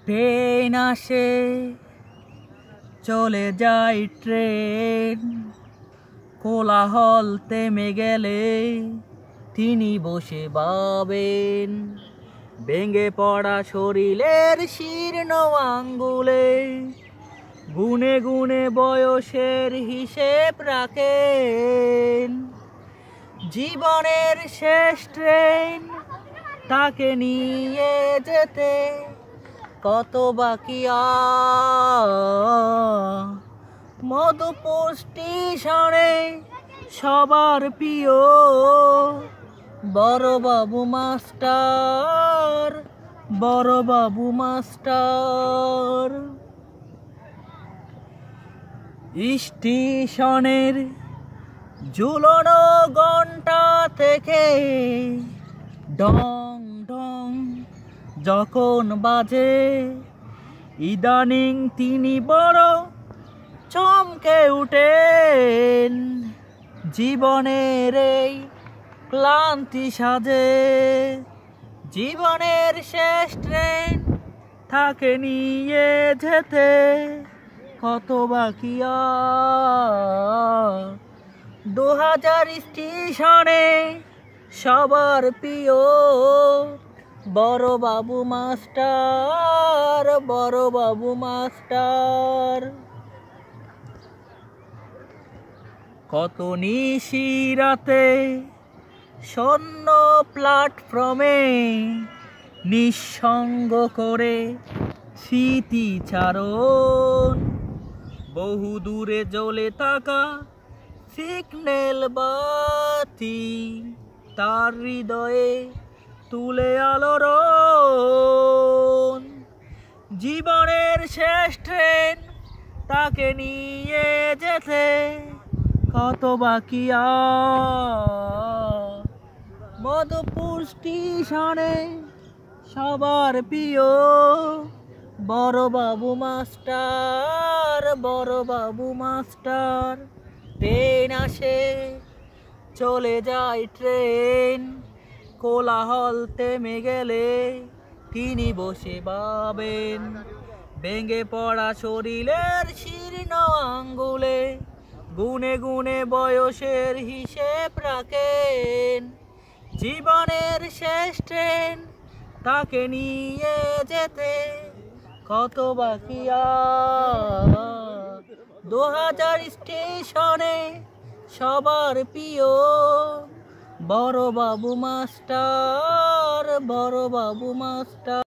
Train আসে চলে যায় ট্রেন, কোলাহল থেমে গেলে তিনি বসে ভাবেন। ভেঙে পড়া শরীরের শীর্ণ আঙ্গুলে গুনে গুনে বয়সের হিসেব রাখেন। জীবনের শেষ ট্রেন তাকে নিয়ে যেতে কত বাকি মধুপুর স্টেশনে সবার প্রিয় বড়বাবু মাস্টার, বড়বাবু মাস্টার। স্টেশনের ঝুলনো ঘন্টা থেকে ডং ডং যখন বাজে, ইদানিং তিনি বড় চমকে উঠেন। জীবনের এই ক্লান্তি সাজে, জীবনের শেষ ট্রেন তাকে নিয়ে যেতে কত বাকি 2000 স্টেশনে সবার প্রিয় বড়বাবু মাস্টার, বড়বাবু মাস্টার। কত নিশিরাতে শূন্য প্ল্যাটফর্মে নিঃসঙ্গ করে স্মৃতিচারণ, বহু দূরে জ্বলে থাকা সিগন্যাল বাতি তার হৃদয়ে তুলে আলোড়ন। জীবনের শেষ ট্রেন তাকে নিয়ে যেতে কত বাকি মধুপুর স্টেশনে সবার প্রিয় বড়বাবু মাস্টার, বড়বাবু মাস্টার। ট্রেন আসে চলে যায় ট্রেন, কোলাহল থেমে গেলে তিনি বসে ভাবেন। ভেঙে পড়া শরীরের শীর্ণ আঙ্গুলে গুনে গুনে বয়সের হিসেব রাখেন। জীবনের শেষ ট্রেন তাকে নিয়ে যেতে কত বাকি 2000 স্টেশনে সবার প্রিয় বড়বাবু মাস্টার, বড়বাবু মাস্টার।